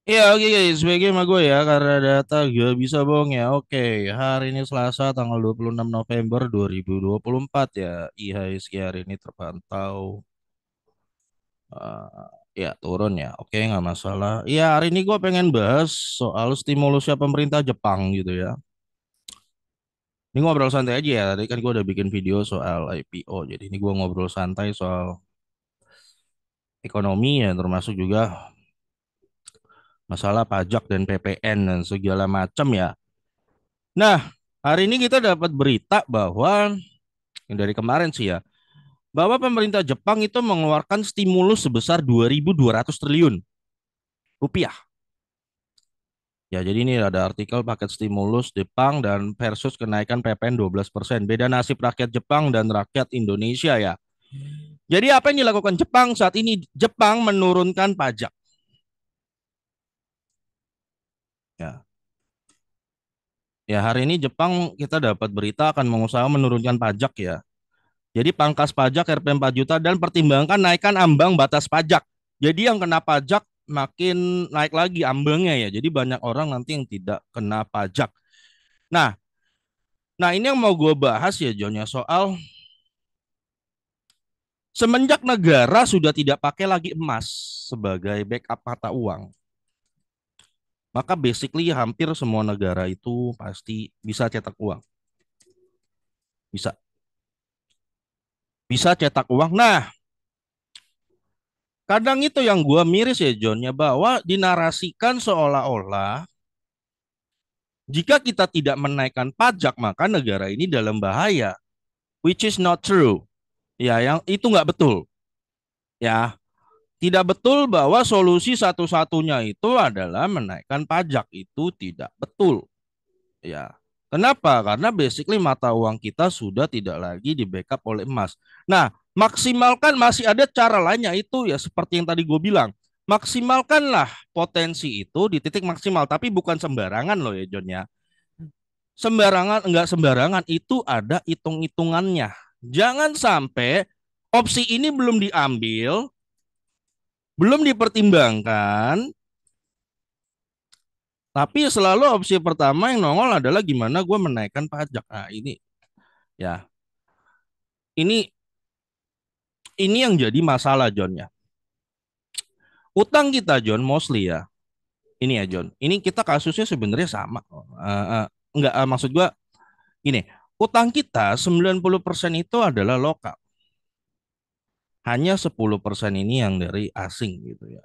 Iya, oke guys, sebagai sama gue ya, karena data gak bisa bohong ya. Oke, hari ini Selasa tanggal 26 November 2024 ya. IHSG hari ini terpantau ya turun ya. Oke, nggak masalah. Iya, hari ini gue pengen bahas soal stimulusnya pemerintah Jepang gitu ya. Ini ngobrol santai aja ya. Tadi kan gue udah bikin video soal IPO. Jadi ini gue ngobrol santai soal ekonomi ya, termasuk juga masalah pajak dan PPN dan segala macam ya. Nah, hari ini kita dapat berita bahwa yang dari kemarin sih ya, bahwa pemerintah Jepang itu mengeluarkan stimulus sebesar 2.200 triliun rupiah. Ya, jadi ini ada artikel paket stimulus Jepang dan versus kenaikan PPN 12%. Beda nasib rakyat Jepang dan rakyat Indonesia ya. Jadi apa yang dilakukan Jepang saat ini? Jepang menurunkan pajak. Ya, ya hari ini Jepang kita dapat berita akan mengusahakan menurunkan pajak ya. Jadi pangkas pajak RP 4 juta dan pertimbangkan naikkan ambang batas pajak. Jadi yang kena pajak makin naik lagi ambangnya ya. Jadi banyak orang nanti yang tidak kena pajak. Nah, nah ini yang mau gue bahas ya John ya soal semenjak negara sudah tidak pakai lagi emas sebagai backup mata uang, maka basically hampir semua negara itu pasti bisa cetak uang, bisa bisa cetak uang. Nah, kadang itu yang gue miris ya John ya bahwa dinarasikan seolah-olah jika kita tidak menaikkan pajak, maka negara ini dalam bahaya, which is not true. Ya, yang itu nggak betul. Ya, tidak betul bahwa solusi satu-satunya itu adalah menaikkan pajak. Itu tidak betul. Ya, kenapa? Karena basically mata uang kita sudah tidak lagi di backup oleh emas. Nah, maksimalkan masih ada cara lainnya itu ya seperti yang tadi gue bilang. Maksimalkanlah potensi itu di titik maksimal, tapi bukan sembarangan loh ya John ya. Sembarangan enggak sembarangan itu ada hitung-hitungannya. Jangan sampai opsi ini belum diambil, belum dipertimbangkan, tapi selalu opsi pertama yang nongol adalah gimana gue menaikkan pajak. Nah, ini ya, ini yang jadi masalah John ya. Utang kita John mostly ya. Ini ya John. Ini kita kasusnya sebenarnya sama. Enggak maksud gue gini, utang kita 90% itu adalah lokal. Hanya 10% ini yang dari asing gitu ya.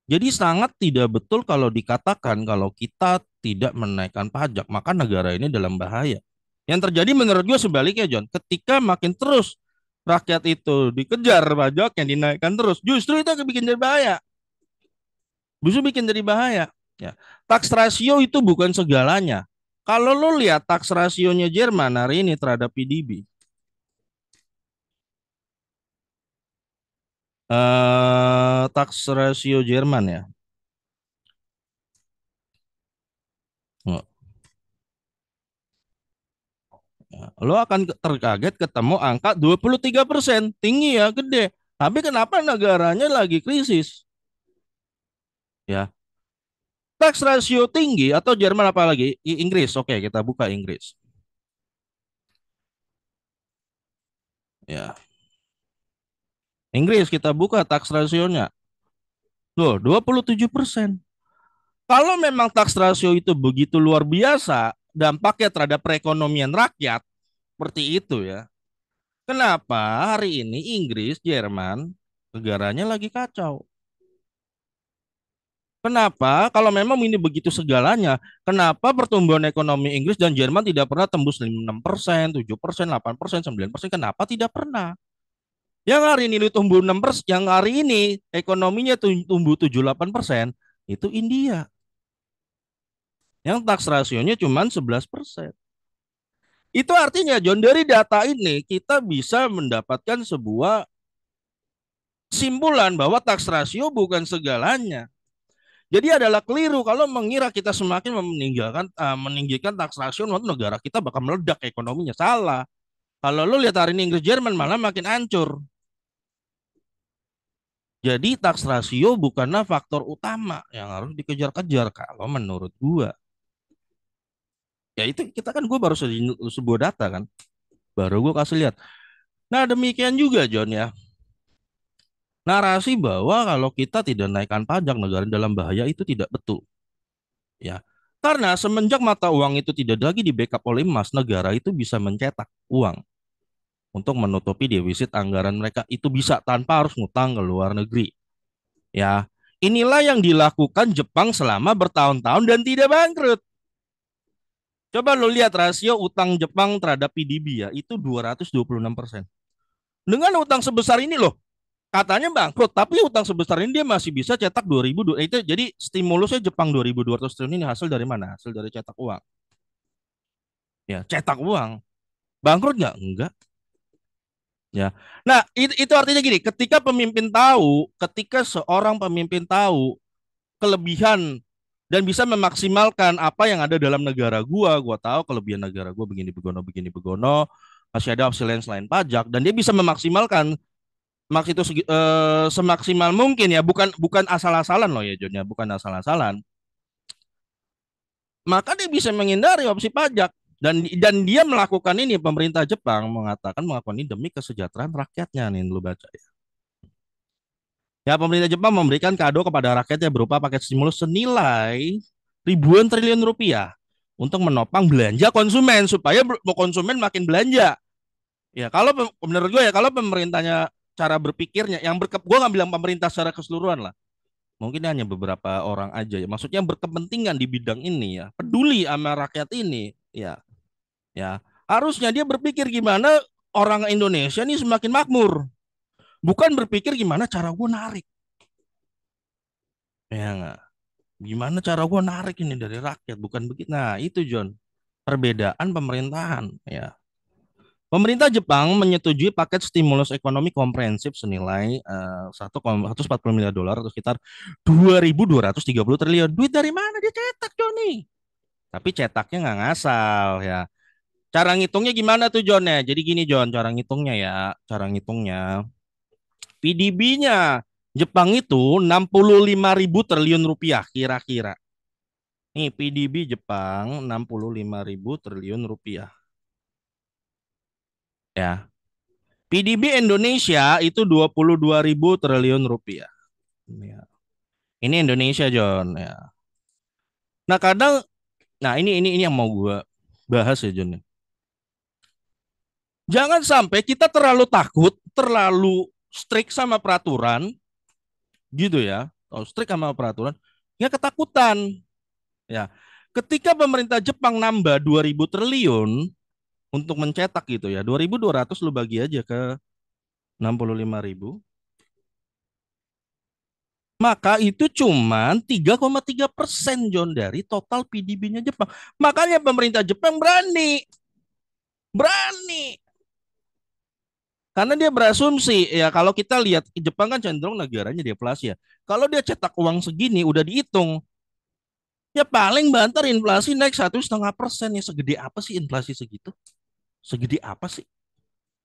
Jadi sangat tidak betul kalau dikatakan kalau kita tidak menaikkan pajak, maka negara ini dalam bahaya. Yang terjadi menurut gue sebaliknya, John. Ketika makin terus rakyat itu dikejar pajak yang dinaikkan terus, justru itu akan bikin jadi bahaya. Justru bikin jadi bahaya. Ya. Tax ratio itu bukan segalanya. Kalau lo lihat tax rasionya Jerman hari ini terhadap PDB, tax rasio Jerman ya. Lo akan terkaget ketemu angka 23%. Tinggi ya, gede. Tapi kenapa negaranya lagi krisis? Ya, tax ratio tinggi atau Jerman apa lagi? Inggris. Oke, kita buka Inggris. Ya, Inggris kita buka tax rasionya. Loh, 27%. Kalau memang tax ratio itu begitu luar biasa, dampaknya terhadap perekonomian rakyat, seperti itu ya. Kenapa hari ini Inggris, Jerman, negaranya lagi kacau? Kenapa? Kalau memang ini begitu segalanya, kenapa pertumbuhan ekonomi Inggris dan Jerman tidak pernah tembus 6%, 7%, 8%, 9%? Kenapa tidak pernah? Yang hari ini tumbuh 6%, yang hari ini ekonominya tumbuh 7-8%, itu India. Yang tax rasionya cuma 11%. Itu artinya, John, dari data ini kita bisa mendapatkan sebuah kesimpulan bahwa tax ratio bukan segalanya. Jadi adalah keliru kalau mengira kita semakin meninggikan tax ratio negara kita bakal meledak ekonominya. Salah. Kalau lu lihat hari ini Inggris Jerman malah makin hancur. Jadi tax ratio bukanlah faktor utama yang harus dikejar-kejar kalau menurut gua. Ya itu kita kan, gua baru sebuah data kan, baru gua kasih lihat. Nah demikian juga John ya, narasi bahwa kalau kita tidak naikkan pajak negara dalam bahaya itu tidak betul ya. Karena semenjak mata uang itu tidak lagi di backup oleh emas, negara itu bisa mencetak uang untuk menutupi defisit anggaran mereka, itu bisa tanpa harus ngutang ke luar negeri ya. Inilah yang dilakukan Jepang selama bertahun-tahun dan tidak bangkrut. Coba lo lihat rasio utang Jepang terhadap PDB ya, itu 226%. Dengan utang sebesar ini loh, katanya bangkrut, tapi utang sebesar ini dia masih bisa cetak 2000. Itu jadi stimulusnya Jepang 2.200 triliun ini hasil dari mana? Hasil dari cetak uang. Ya, cetak uang. Bangkrut nggak? Enggak. Ya. Nah, itu artinya gini, ketika seorang pemimpin tahu kelebihan dan bisa memaksimalkan apa yang ada dalam negara gua tahu kelebihan negara gua begini begono, masih ada opsi lain selain pajak, dan dia bisa memaksimalkan maks itu semaksimal mungkin ya, bukan bukan asal-asalan loh ya John ya, bukan asal-asalan. Maka dia bisa menghindari opsi pajak, dan dia melakukan ini, pemerintah Jepang mengatakan melakukan ini demi kesejahteraan rakyatnya nih, lu baca ya. Ya, pemerintah Jepang memberikan kado kepada rakyatnya berupa paket stimulus senilai ribuan triliun rupiah untuk menopang belanja konsumen supaya konsumen makin belanja. Ya, kalau menurut gue ya, kalau pemerintahnya cara berpikirnya yang gue nggak bilang pemerintah secara keseluruhan lah. Mungkin hanya beberapa orang aja ya. Maksudnya berkepentingan di bidang ini ya, peduli sama rakyat ini, ya, ya. Harusnya dia berpikir gimana orang Indonesia ini semakin makmur, bukan berpikir gimana cara gue narik. Ya nggak? Gimana cara gue narik ini dari rakyat, bukan begitu. Nah, itu John, perbedaan pemerintahan ya. Pemerintah Jepang menyetujui paket stimulus ekonomi komprehensif senilai 1,140 miliar dolar atau sekitar 2.230 triliun. Duit dari mana dia cetak, Joni? Tapi cetaknya nggak ngasal ya. Cara ngitungnya gimana tuh John ya? Jadi gini John, cara ngitungnya ya, cara ngitungnya. PDB-nya Jepang itu 65.000 triliun rupiah kira-kira. Nih PDB Jepang 65.000 triliun rupiah ya. PDB Indonesia itu 22.000 triliun rupiah. Ya. Ini Indonesia John ya. Nah kadang, nah ini yang mau gue bahas ya John. Jangan sampai kita terlalu takut, terlalu strict sama peraturan, gitu ya. Oh, strict sama peraturan, ya ketakutan. Ya, ketika pemerintah Jepang nambah 2.000 triliun untuk mencetak gitu ya, 2.200 lu bagi aja ke 65.000, maka itu cuma 3,3% John dari total PDB-nya Jepang. Makanya pemerintah Jepang berani, berani. Karena dia berasumsi ya, kalau kita lihat Jepang kan cenderung negaranya deflasi ya. Kalau dia cetak uang segini udah dihitung, ya paling banter inflasi naik 1,5%, ya segede apa sih inflasi segitu? Segede apa sih?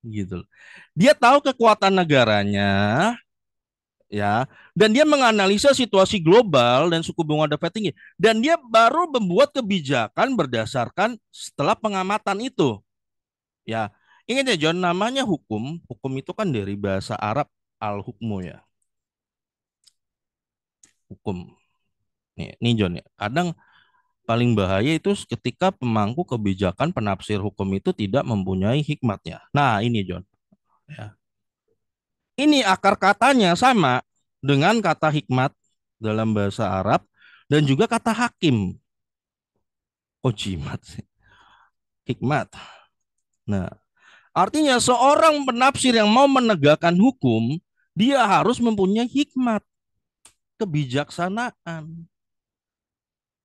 Gitu. Dia tahu kekuatan negaranya ya, dan dia menganalisa situasi global dan suku bunga The Fed tinggi, dan dia baru membuat kebijakan berdasarkan setelah pengamatan itu ya. Ingat ya John, namanya hukum, hukum itu kan dari bahasa Arab al-hukmu ya, hukum. Nih John ya, kadang paling bahaya itu ketika pemangku kebijakan penafsir hukum itu tidak mempunyai hikmatnya. Nah ini John ya, ini akar katanya sama dengan kata hikmat dalam bahasa Arab dan juga kata hakim. Oh jimat sih, hikmat. Nah, artinya seorang penafsir yang mau menegakkan hukum, dia harus mempunyai hikmat, kebijaksanaan.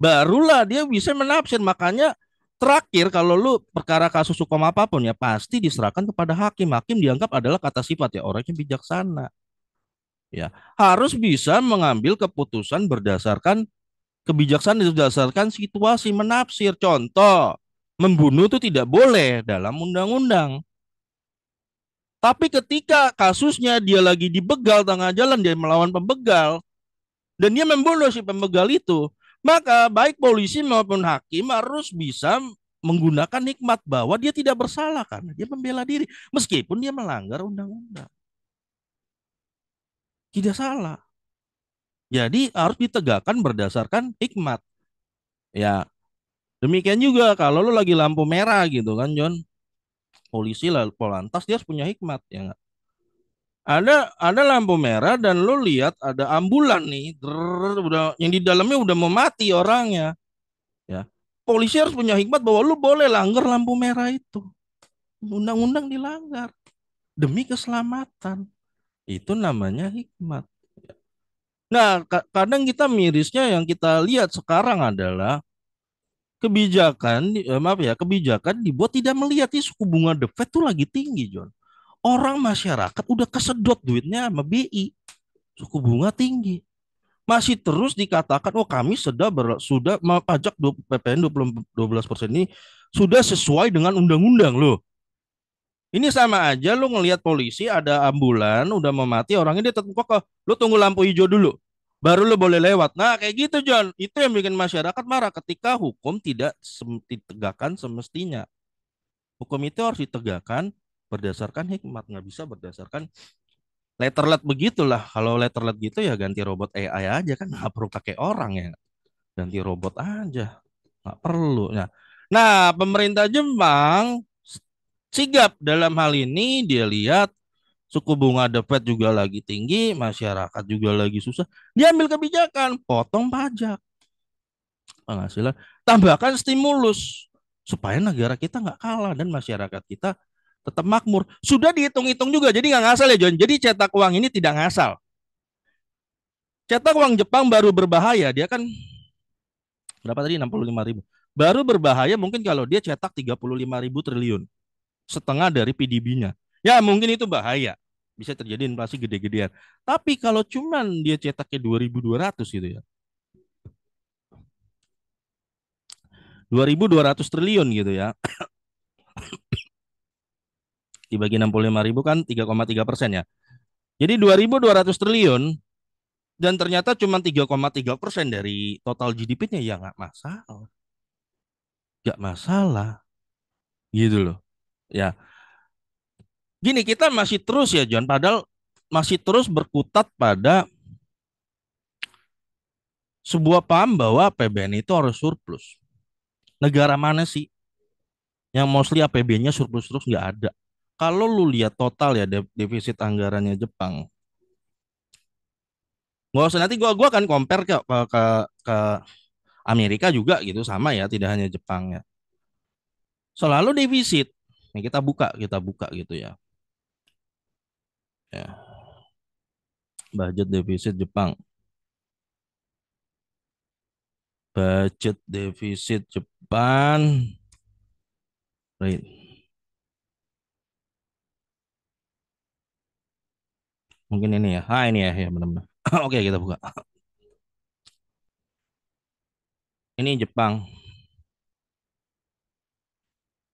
Barulah dia bisa menafsir. Makanya terakhir kalau lu perkara kasus hukum apapun ya pasti diserahkan kepada hakim. Hakim dianggap adalah kata sifat ya orang yang bijaksana. Ya, harus bisa mengambil keputusan berdasarkan kebijaksanaan, berdasarkan situasi, menafsir. Contoh, membunuh itu tidak boleh dalam undang-undang. Tapi ketika kasusnya dia lagi dibegal tengah jalan, dia melawan pembegal, dan dia membunuh si pembegal itu, maka baik polisi maupun hakim harus bisa menggunakan hikmat bahwa dia tidak bersalah karena dia membela diri meskipun dia melanggar undang-undang. Tidak salah. Jadi harus ditegakkan berdasarkan hikmat. Ya, demikian juga kalau lu lagi lampu merah gitu kan, John. Polisi lalu polantas dia harus punya hikmat ya. Ada lampu merah dan lu lihat ada ambulan nih, udah yang di dalamnya udah mau mati orangnya. Ya, polisi harus punya hikmat bahwa lu boleh langgar lampu merah itu. Undang-undang dilanggar demi keselamatan. Itu namanya hikmat. Nah, kadang kita mirisnya yang kita lihat sekarang adalah kebijakan, maaf ya, kebijakan dibuat tidak melihat ini suku bunga The Fed tuh lagi tinggi, John. Orang masyarakat udah kesedot duitnya sama BI, suku bunga tinggi. Masih terus dikatakan, oh kami sudah pajak PPN 12% ini sudah sesuai dengan undang-undang loh. Ini sama aja lu ngelihat polisi ada ambulan udah mau mati orangnya dia tetap kokoh. Lu tunggu lampu hijau dulu. Baru lu boleh lewat. Nah, kayak gitu John. Itu yang bikin masyarakat marah ketika hukum tidak ditegakkan semestinya. Hukum itu harus ditegakkan berdasarkan hikmat, nggak bisa berdasarkan letterlet begitulah. Kalau letterlet gitu ya ganti robot AI aja kan nggak perlu pakai orang ya. Ganti robot aja. Nggak perlu. Nah, pemerintah Jepang sigap dalam hal ini dia lihat suku bunga The Fed juga lagi tinggi, masyarakat juga lagi susah. Dia ambil kebijakan, potong pajak penghasilan, tambahkan stimulus supaya negara kita nggak kalah dan masyarakat kita tetap makmur. Sudah dihitung-hitung juga, jadi nggak ngasal ya John. Jadi cetak uang ini tidak ngasal. Cetak uang Jepang baru berbahaya, dia kan berapa tadi 65.000. Baru berbahaya mungkin kalau dia cetak 35.000 triliun, setengah dari PDB-nya. Ya mungkin itu bahaya. Bisa terjadi inflasi gede-gedean. Tapi kalau cuman dia cetaknya 2.200 gitu ya. 2.200 triliun gitu ya. Dibagi 65.000 kan 3,3% ya. Jadi 2.200 triliun dan ternyata cuma 3,3% dari total GDP-nya ya nggak masalah. Nggak masalah gitu loh. Ya, gini kita masih terus ya John, padahal masih terus berkutat pada sebuah paham bahwa APBN itu harus surplus. Negara mana sih yang mostly APBN-nya surplus terus nggak ada? Kalau lu lihat total ya defisit anggarannya Jepang, nggak usah nanti gua akan compare ke Amerika juga gitu sama ya, tidak hanya Jepang ya. Selalu defisit. Nih kita buka gitu ya. Ya, budget defisit Jepang. Budget defisit Jepang. Right. Mungkin ini ya. Ah ini ya, ya benar-benar. Oke, kita buka. Ini Jepang.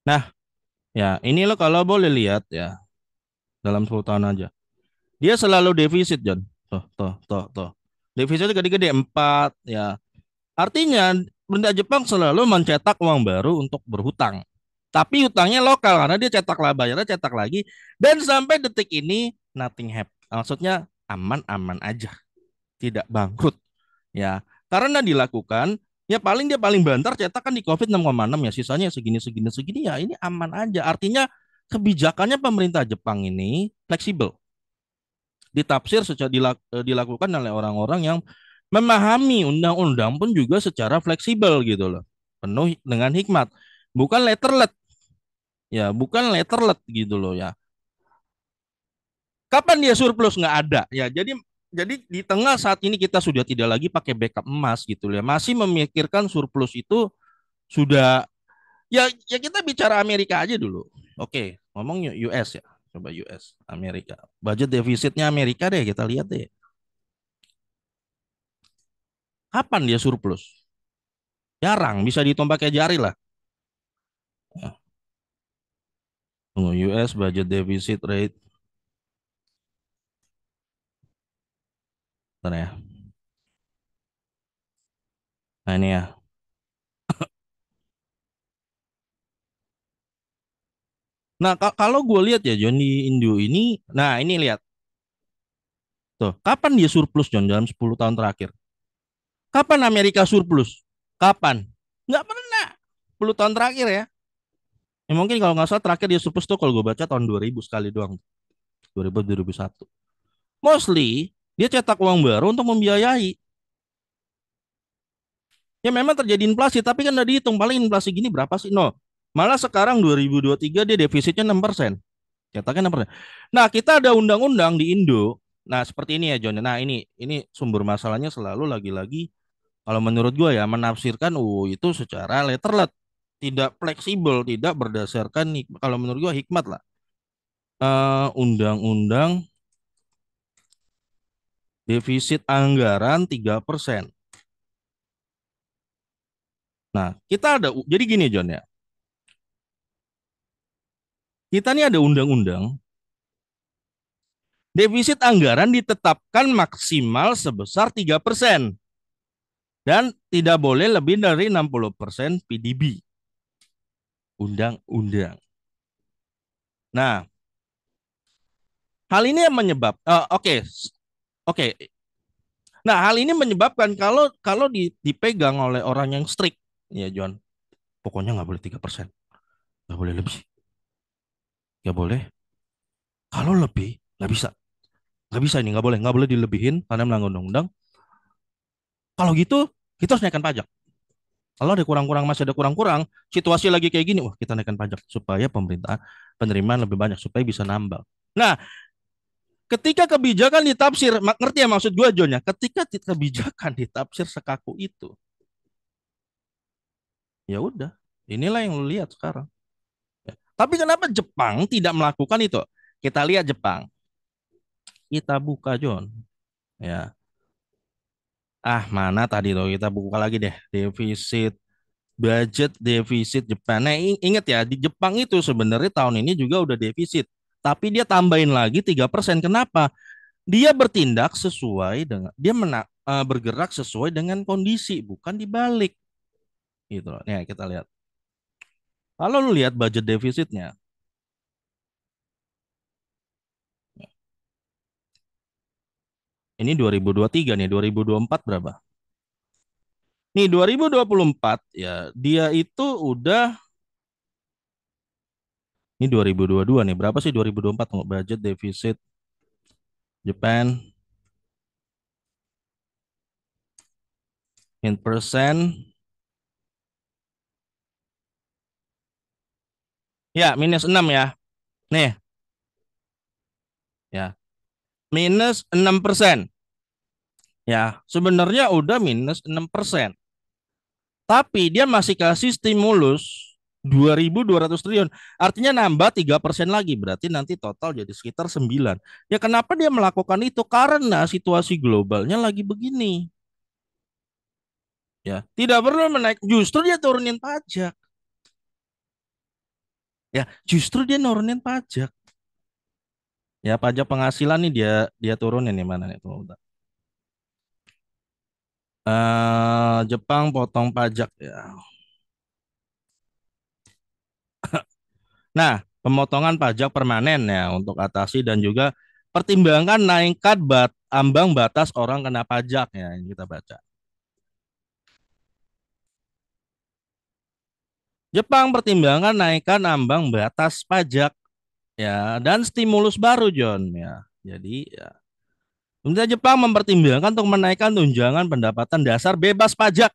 Nah, ya ini lo kalau boleh lihat ya dalam 10 tahun aja. Dia selalu defisit, John. Tuh. Defisitnya gede-gede 4 ya. Artinya pemerintah Jepang selalu mencetak uang baru untuk berhutang. Tapi hutangnya lokal karena dia cetak lah bayarnya cetak lagi dan sampai detik ini nothing happen. Maksudnya aman-aman aja, tidak bangkrut ya. Karena dilakukan ya paling dia paling banter cetak kan di Covid 6,6 ya, sisanya segini ya ini aman aja. Artinya kebijakannya pemerintah Jepang ini fleksibel. Ditafsir secara dilakukan oleh orang-orang yang memahami undang-undang pun juga secara fleksibel gitu loh. Penuh dengan hikmat. Bukan letterlet ya, bukan letterlet gitu loh ya. Kapan dia surplus nggak ada ya. Jadi di tengah saat ini kita sudah tidak lagi pakai backup emas gitu ya. Masih memikirkan surplus itu sudah ya kita bicara Amerika aja dulu. Oke, ngomong US ya. Coba US, Amerika. Budget defisitnya Amerika deh kita lihat deh. Kapan dia surplus? Jarang, bisa dihitung pakai jari lah. US budget deficit rate. Bentar ya. Nah ini ya. Nah kalau gue lihat ya John di Indo ini, nah ini lihat tuh, kapan dia surplus John dalam 10 tahun terakhir? Kapan Amerika surplus? Kapan? Nggak pernah. 10 tahun terakhir ya. Ya mungkin kalau nggak salah terakhir dia surplus tuh kalau gue baca tahun 2000 sekali doang. 2000 2001. Mostly dia cetak uang baru untuk membiayai. Ya memang terjadi inflasi, tapi kan udah dihitung paling inflasi gini berapa sih? No. Malah sekarang 2023 dia defisitnya 6%. Cetaknya 6%. Nah, kita ada undang-undang di Indo. Nah, seperti ini ya, John. Nah, ini sumber masalahnya selalu lagi-lagi kalau menurut gua ya menafsirkan itu secara letterlet, tidak fleksibel, tidak berdasarkan kalau menurut gua hikmat lah. Undang-undang defisit anggaran 3%. Nah, kita ada jadi gini John ya. Kita nih ada undang-undang defisit anggaran ditetapkan maksimal sebesar 3% dan tidak boleh lebih dari 60% PDB. Undang-undang. Nah, hal ini yang oke. Oke. Nah, hal ini menyebabkan kalau kalau dipegang oleh orang yang strict, ya John, pokoknya nggak boleh 3%, nggak boleh lebih, nggak boleh. Kalau lebih nggak bisa ini, nggak boleh dilebihin karena melanggar undang-undang. Kalau gitu, kita harus naikkan pajak. Kalau ada kurang-kurang, masih ada kurang-kurang, situasi lagi kayak gini, wah kita naikkan pajak supaya pemerintah penerimaan lebih banyak supaya bisa nambal. Nah, ketika kebijakan ditafsir, ngerti ya maksud gue John ya? Ketika kebijakan ditafsir sekaku itu, ya udah, inilah yang lu lihat sekarang. Ya. Tapi kenapa Jepang tidak melakukan itu? Kita lihat Jepang. Kita buka John. Ya. Mana tadi tuh kita buka lagi deh defisit budget defisit Jepang. Nah, ingat ya di Jepang itu sebenarnya tahun ini juga udah defisit. Tapi dia tambahin lagi 3%. Kenapa? Dia bertindak sesuai dengan bergerak sesuai dengan kondisi, bukan dibalik. Gitu loh. Nih kita lihat. Kalau lu lihat budget defisitnya, ini 2023 nih, 2024 berapa? Nih 2024 ya, dia itu udah ini 2022 nih. Berapa sih 2024 budget defisit Japan in percent? Ya, -6 ya. Nih, ya. -6%. Ya, sebenarnya udah -6%. Tapi dia masih kasih stimulus 2.200 triliun. Artinya nambah 3% lagi. Berarti nanti total jadi sekitar 9. Ya kenapa dia melakukan itu? Karena situasi globalnya lagi begini. Ya, tidak perlu menaik. Justru dia turunin pajak. Ya, justru dia nurunin pajak. Ya, pajak penghasilan nih dia dia turunin nih mana nih? Tunggu bentar. Jepang potong pajak ya. Nah, pemotongan pajak permanen ya untuk atasi dan juga pertimbangkan naikkan ambang batas orang kena pajak ya yang kita baca. Jepang pertimbangan naikkan ambang batas pajak ya dan stimulus baru John ya. Jadi ya pemerintah Jepang mempertimbangkan untuk menaikkan tunjangan pendapatan dasar bebas pajak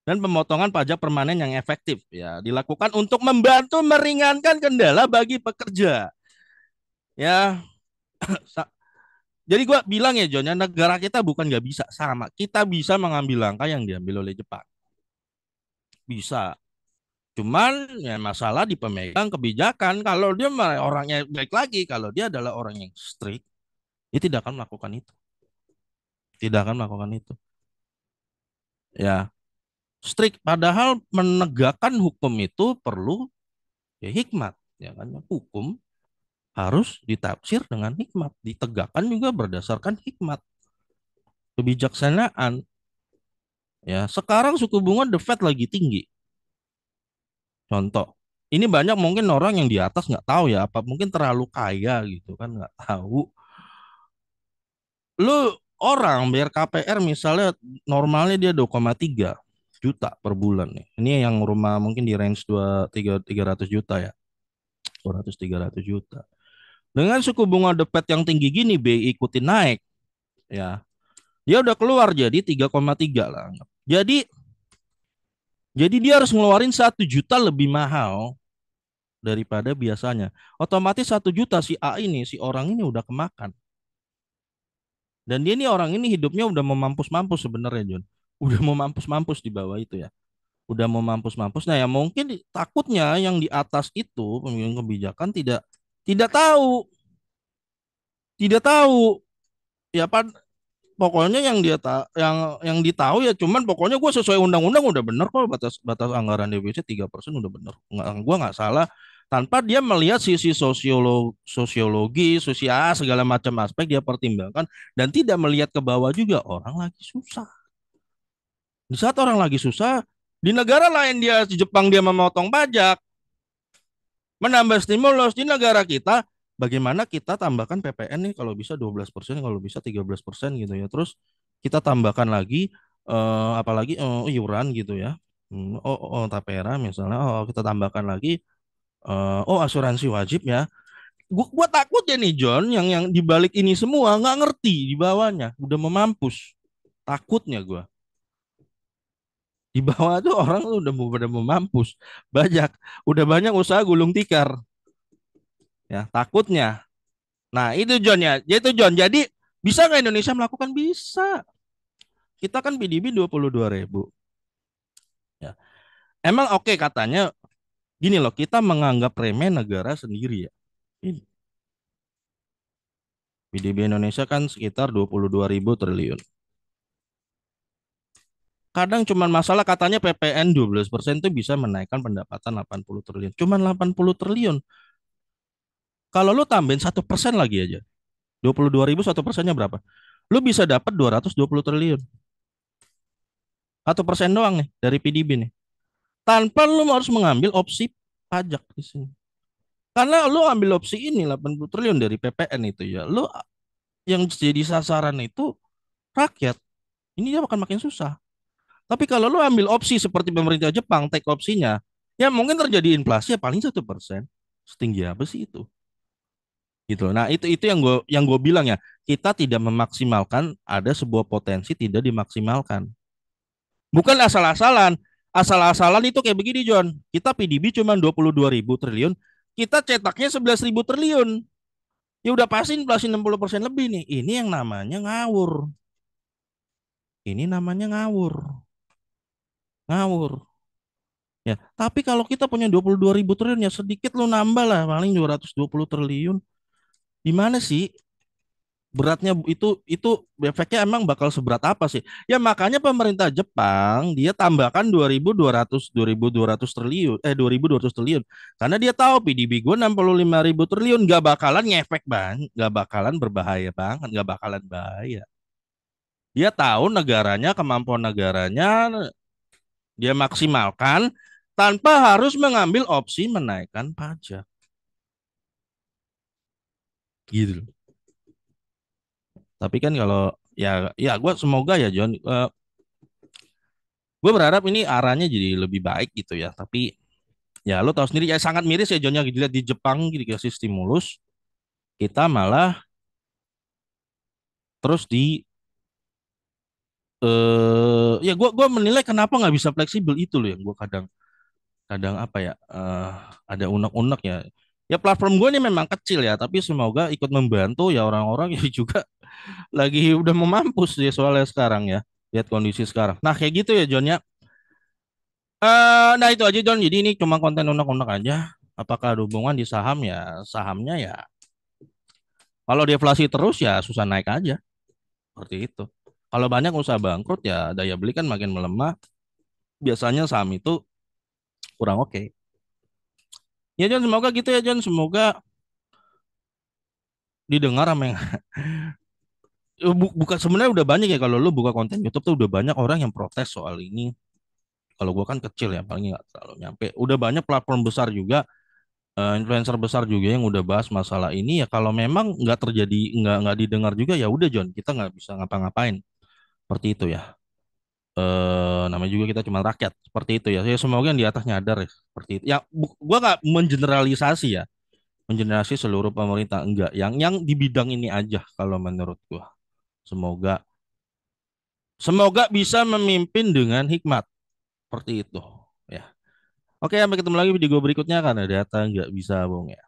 dan pemotongan pajak permanen yang efektif ya dilakukan untuk membantu meringankan kendala bagi pekerja. Ya, jadi gue bilang ya John, ya, negara kita bukan nggak bisa sama, kita bisa mengambil langkah yang diambil oleh Jepang, bisa. Cuman ya masalah di pemegang kebijakan. Kalau dia orangnya baik lagi, kalau dia adalah orang yang strict, dia tidak akan melakukan itu, tidak akan melakukan itu. Ya, strict. Padahal menegakkan hukum itu perlu ya hikmat, ya kan? Hukum harus ditafsir dengan hikmat, ditegakkan juga berdasarkan hikmat. kebijaksanaan. Ya, sekarang suku bunga The Fed lagi tinggi. Contoh, ini banyak mungkin orang yang di atas nggak tahu ya, apa mungkin terlalu kaya gitu kan nggak tahu. Lu orang bayar KPR misalnya normalnya dia 2,3 juta per bulan nih. Ini yang rumah mungkin di range 300 juta ya, 200 300 juta. Dengan suku bunga The Fed yang tinggi gini, BI ikutin naik ya. Dia udah keluar jadi 3,3 lah. Jadi dia harus ngeluarin 1 juta lebih mahal daripada biasanya. Otomatis 1 juta si A ini, si orang ini udah kemakan. Dan dia ini orang ini hidupnya udah mau mampus-mampus sebenarnya, John. Udah mau mampus-mampus di bawah itu ya. Udah mau mampus-mampus. Nah, ya mungkin takutnya yang di atas itu pemilihan kebijakan tidak tahu, tidak tahu. Ya pokoknya yang dia yang ditahu ya cuman pokoknya gue sesuai undang-undang udah bener kok, batas batas anggaran defisit 3% udah bener, nggak, gue nggak salah, tanpa dia melihat sisi sosiologi sosial segala macam aspek dia pertimbangkan, dan tidak melihat ke bawah juga orang lagi susah. Di saat orang lagi susah di negara lain, dia di Jepang dia memotong pajak, menambah stimulus. Di negara kita bagaimana kita tambahkan PPN nih, kalau bisa 12%, kalau bisa 13% gitu ya. Terus kita tambahkan lagi apalagi iuran gitu ya. Tapera misalnya, kita tambahkan lagi asuransi wajib ya. Gua takut ya nih John, yang di balik ini semua nggak ngerti di bawahnya udah memampus. Takutnya gua di bawah tuh orang tuh udah mau mampus. Banyak, udah banyak usaha gulung tikar ya, takutnya. Nah, itu John ya. Ya itu John. Jadi bisa nggak Indonesia melakukan? Bisa. Kita kan PDB 22.000. Ya. Emang oke katanya gini loh, kita menganggap remeh negara sendiri ya. Ini PDB Indonesia kan sekitar 22.000 triliun. Kadang cuman masalah katanya PPN 12% itu bisa menaikkan pendapatan 80 triliun. Cuman 80 triliun. Kalau lu tambahin 1% lagi aja. 22.000 1%-nya berapa? Lu bisa dapat 220 triliun. 1% doang nih dari PDB nih. Tanpa lu harus mengambil opsi pajak di sini. Karena lu ambil opsi ini 80 triliun dari PPN itu ya, lu yang jadi sasaran itu rakyat. Ini dia akan makin susah. Tapi kalau lu ambil opsi seperti pemerintah Jepang, take opsinya, ya mungkin terjadi inflasi ya paling 1%. Setinggi apa sih itu? Gitu. Nah, itu yang gue bilang ya, kita tidak memaksimalkan, ada sebuah potensi tidak dimaksimalkan. Bukan asal-asalan. Asal-asalan itu kayak begini, John. Kita PDB cuma 22.000 triliun, kita cetaknya 11.000 triliun. Ya udah pasti inflasi 60% lebih nih. Ini yang namanya ngawur. Ini namanya ngawur. Ngawur. Ya, tapi kalau kita punya 22.000 triliun ya sedikit lu nambah lah, paling 220 triliun. Di mana sih beratnya itu efeknya emang bakal seberat apa sih? Ya makanya pemerintah Jepang dia tambahkan 2.200 triliun, 2.200 triliun, karena dia tahu PDB gue 65.000 triliun gak bakalan ngefek banget, gak bakalan berbahaya banget, gak bakalan bahaya. Dia tahu negaranya, kemampuan negaranya dia maksimalkan tanpa harus mengambil opsi menaikkan pajak gitu. Tapi kan kalau ya gue semoga ya John, gue berharap ini arahnya jadi lebih baik gitu ya. Tapi ya lo tahu sendiri ya, sangat miris ya John, ya dilihat di Jepang gitu, dikasih stimulus, kita malah terus di ya gue menilai kenapa nggak bisa fleksibel, itu loh yang gue kadang kadang apa ya, ada unek-unek ya. Ya platform gue ini memang kecil ya, tapi semoga ikut membantu ya orang-orang yang juga lagi udah mau mampus ya soalnya sekarang ya. Lihat kondisi sekarang. Nah kayak gitu ya John ya. Nah itu aja John. Jadi ini cuma konten unek-unek aja. Apakah ada hubungan di saham ya? Sahamnya ya kalau deflasi terus ya susah naik aja. Seperti itu. Kalau banyak usaha bangkrut ya daya beli kan makin melemah. Biasanya saham itu kurang oke. Ya John, semoga gitu ya John. Semoga didengar sama yang Bukan, sebenarnya udah banyak ya, kalau lu buka konten YouTube tuh udah banyak orang yang protes soal ini. Kalau gua kan kecil ya, paling nggak terlalu nyampe. Udah banyak platform besar juga, influencer besar juga yang udah bahas masalah ini. Ya kalau memang nggak terjadi, nggak didengar juga, ya udah John, kita nggak bisa ngapa-ngapain. Seperti itu ya. Namanya juga kita cuma rakyat, seperti itu ya. Ya semoga yang di atas nyadar ya, seperti itu. Ya gua nggak mengeneralisasi ya, mengeneralisasi seluruh pemerintah, enggak. Yang di bidang ini aja kalau menurut gua. Semoga semoga bisa memimpin dengan hikmat, seperti itu ya. Oke, sampai ketemu lagi di video berikutnya, karena data nggak bisa bohong ya.